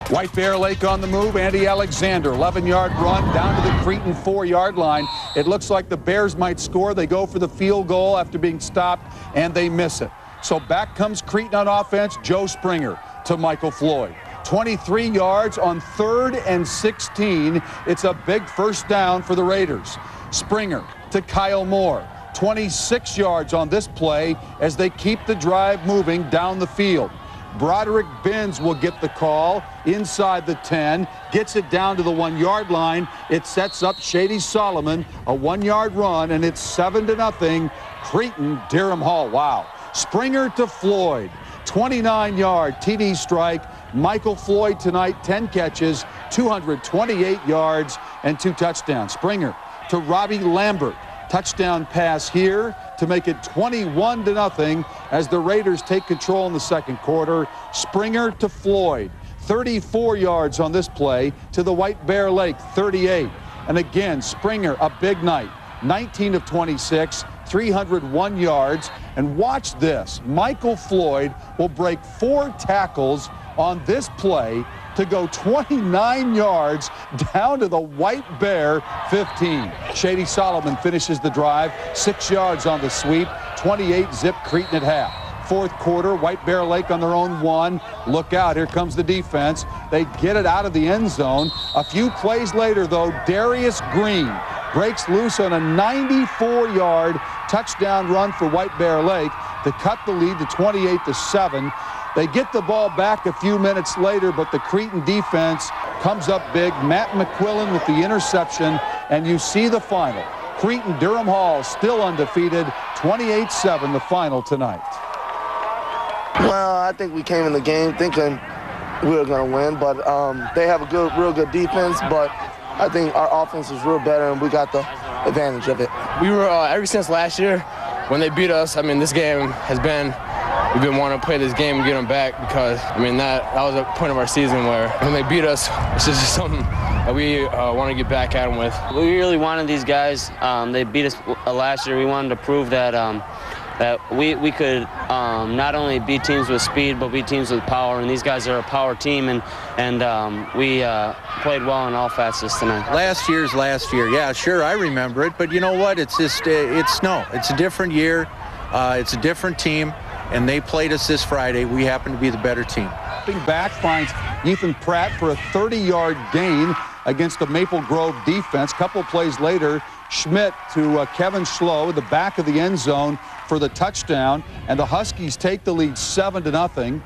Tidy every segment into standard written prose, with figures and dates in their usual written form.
White Bear Lake on the move. Andy Alexander, 11-yard run down to the Cretin 4-yard line. It looks like the Bears might score. They go for the field goal after being stopped, and they miss it. So back comes Cretin on offense. Joe Springer to Michael Floyd. 23 yards on 3rd and 16. It's a big first down for the Raiders. Springer to Kyle Moore. 26 yards on this play as they keep the drive moving down the field. Broderick Benz will get the call inside the 10, gets it down to the 1-yard line. It sets up Shady Solomon, a 1-yard run, and it's 7-0. Cretin-Derham Hall. Wow. Springer to Floyd, 29-yard TD strike. Michael Floyd tonight, 10 catches, 228 yards, and 2 touchdowns. Springer to Robbie Lambert. Touchdown pass here to make it 21-0 as the Raiders take control in the second quarter. Springer to Floyd, 34 yards on this play to the White Bear Lake, 38. And again, Springer, a big night, 19 of 26, 301 yards. And watch this, Michael Floyd will break 4 tackles on this play to go 29 yards down to the White Bear 15. Shady Solomon finishes the drive, 6 yards on the sweep, 28-zip Cretin at half. Fourth quarter, White Bear Lake on their own 1. Look out, here comes the defense. They get it out of the end zone. A few plays later, though, Darius Green breaks loose on a 94-yard touchdown run for White Bear Lake to cut the lead to 28-7. They get the ball back a few minutes later, but the Cretin defense comes up big. Matt McQuillan with the interception, and you see the final. Cretin-Derham Hall still undefeated, 28-7 the final tonight. Well, I think we came in the game thinking we were going to win, but they have a real good defense, but I think our offense is real better, and we got the advantage of it. We were, ever since last year, when they beat us, I mean, this game has been, we've been wanting to play this game and get them back because, I mean, that was a point of our season where when they beat us, it's just something that we want to get back at them with. We really wanted these guys. They beat us last year. We wanted to prove that that we could not only beat teams with speed, but beat teams with power. And these guys are a power team, and we played well in all facets tonight. Last year's last year. Yeah, sure, I remember it. But you know what? It's just, it's a different year. It's a different team. And they played us this Friday. We happen to be the better team. Back finds Ethan Pratt for a 30-yard gain against the Maple Grove defense. Couple plays later, Schmidt to Kevin Schlow, the back of the end zone for the touchdown. And the Huskies take the lead 7-0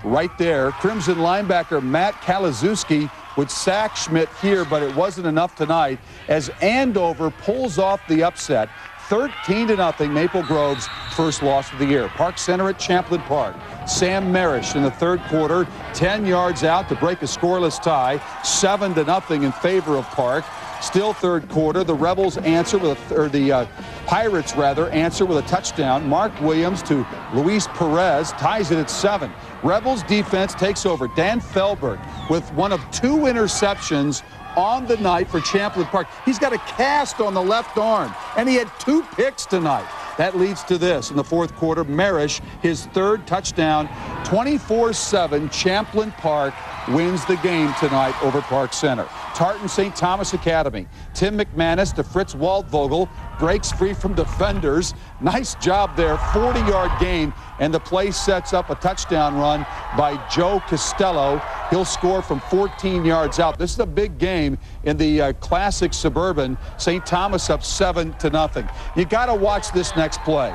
right there. Crimson linebacker Matt Kalazewski would sack Schmidt here, but it wasn't enough tonight as Andover pulls off the upset. 13-0, Maple Grove's first loss of the year. Park Center at Champlin Park. Sam Marish in the third quarter, 10 yards out to break a scoreless tie, 7-0 in favor of Park. Still third quarter, the Rebels answer with Pirates answer with a touchdown. Mark Williams to Luis Perez ties it at 7. Rebels defense takes over. Dan Felberg with one of 2 interceptions on the night for Champlin Park. He's got a cast on the left arm, and he had 2 picks tonight. That leads to this in the fourth quarter. Marish, his 3rd touchdown, 24-7. Champlin Park wins the game tonight over Park Center. Tartan St. Thomas Academy. Tim McManus to Fritz Waldvogel, breaks free from defenders. Nice job there, 40-yard gain, and the play sets up a touchdown run by Joe Costello. He'll score from 14 yards out. This is a big game in the Classic Suburban. St. Thomas up 7-0. You got to watch this next play.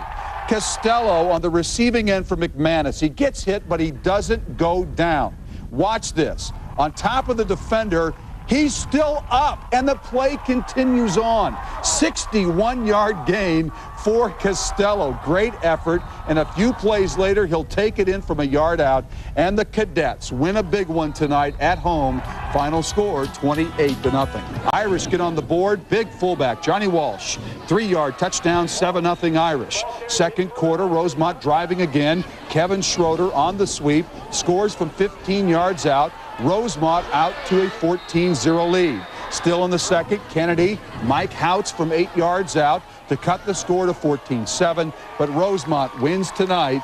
Costello on the receiving end for McManus. He gets hit, but he doesn't go down. Watch this. On top of the defender, he's still up, and the play continues on. 61-yard gain for Costello. Great effort, and a few plays later, he'll take it in from a yard out, and the Cadets win a big one tonight at home. Final score, 28-0. Irish get on the board. Big fullback, Johnny Walsh. 3-yard touchdown, 7-0 Irish. Second quarter, Rosemont driving again. Kevin Schroeder on the sweep. Scores from 15 yards out. Rosemont out to a 14-0 lead. Still in the second, Kennedy, Mike Houts from 8 yards out to cut the score to 14-7. But Rosemont wins tonight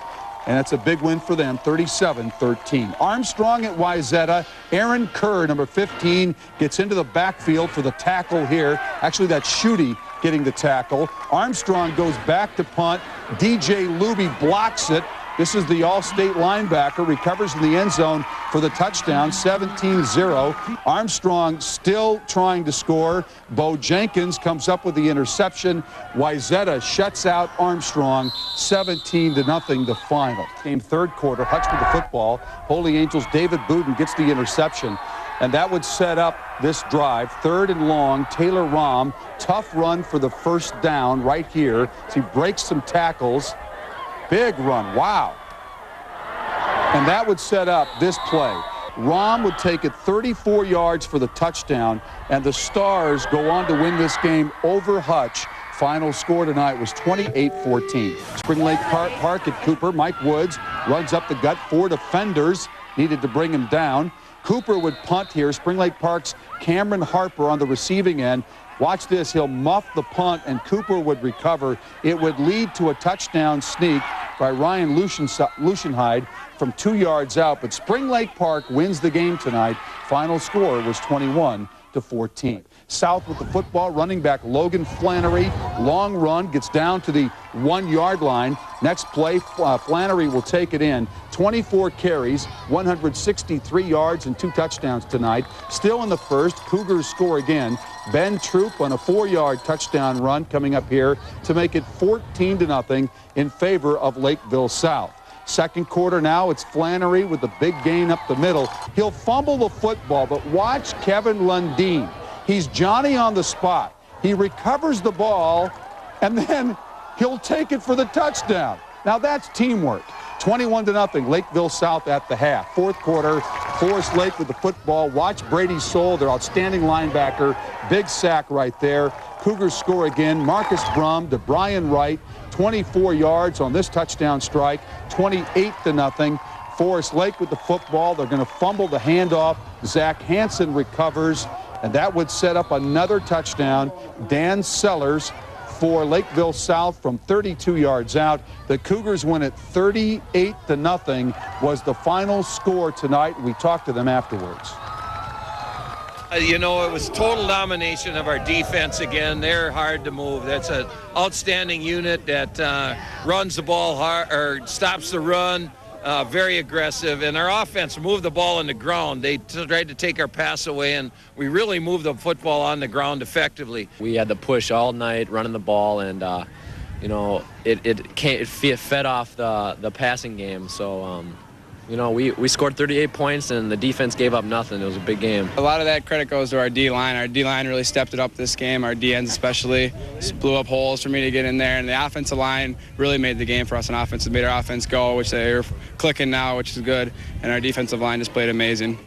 And that's a big win for them, 37-13. Armstrong at Wayzata. Aaron Kerr, number 15, gets into the backfield for the tackle here. Actually, that's Schutte getting the tackle. Armstrong goes back to punt. DJ Luby blocks it. This is the All-State linebacker, recovers in the end zone for the touchdown, 17-0. Armstrong still trying to score. Bo Jenkins comes up with the interception. Wayzata shuts out Armstrong, 17-0 the final. Game third quarter, Hutch with the football. Holy Angels' David Budin gets the interception. And that would set up this drive. Third and long, Taylor Rahm. Tough run for the first down right here. So he breaks some tackles. Big run, wow. And that would set up this play. Rahm would take it 34 yards for the touchdown, and the Stars go on to win this game over Hutch. Final score tonight was 28-14. Spring Lake Park at Cooper. Mike Woods runs up the gut. 4 defenders needed to bring him down. Cooper would punt here. Spring Lake Park's Cameron Harper on the receiving end. Watch this, he'll muff the punt and Cooper would recover. It would lead to a touchdown sneak by Ryan Lucienheide from 2 yards out, but Spring Lake Park wins the game tonight. Final score was 21-14. South with the football, running back Logan Flannery, long run, gets down to the 1 yard line. Next play, Flannery will take it in. 24 carries, 163 yards and 2 touchdowns tonight. Still in the first, Cougars score again. Ben Troop on a 4-yard touchdown run coming up here to make it 14-0 in favor of Lakeville South. Second quarter now, it's Flannery with the big gain up the middle. He'll fumble the football, but watch Kevin Lundeen. He's Johnny on the spot. He recovers the ball, and then he'll take it for the touchdown. Now that's teamwork. 21-0, Lakeville South at the half. Fourth quarter, Forest Lake with the football. Watch Brady Soule, their outstanding linebacker. Big sack right there. Cougars score again. Marcus Brum to Brian Wright. 24 yards on this touchdown strike. 28-0. Forest Lake with the football. They're going to fumble the handoff. Zach Hansen recovers, and that would set up another touchdown. Dan Sellers for Lakeville South from 32 yards out. The Cougars win it 38-0 was the final score tonight. We talked to them afterwards. You know, it was total domination of our defense again. They're hard to move. That's an outstanding unit that runs the ball hard, or stops the run, very aggressive. And our offense moved the ball on the ground. They tried to take our pass away, and we really moved the football on the ground effectively. We had to push all night, running the ball, and you know, it fed off the passing game. So you know, we scored 38 points, and the defense gave up nothing. It was a big game. A lot of that credit goes to our D-line. Our D-line really stepped it up this game. Our D-ends especially just blew up holes for me to get in there, and the offensive line really made the game for us on offense. It made our offense go, which they're clicking now, which is good, and our defensive line just played amazing.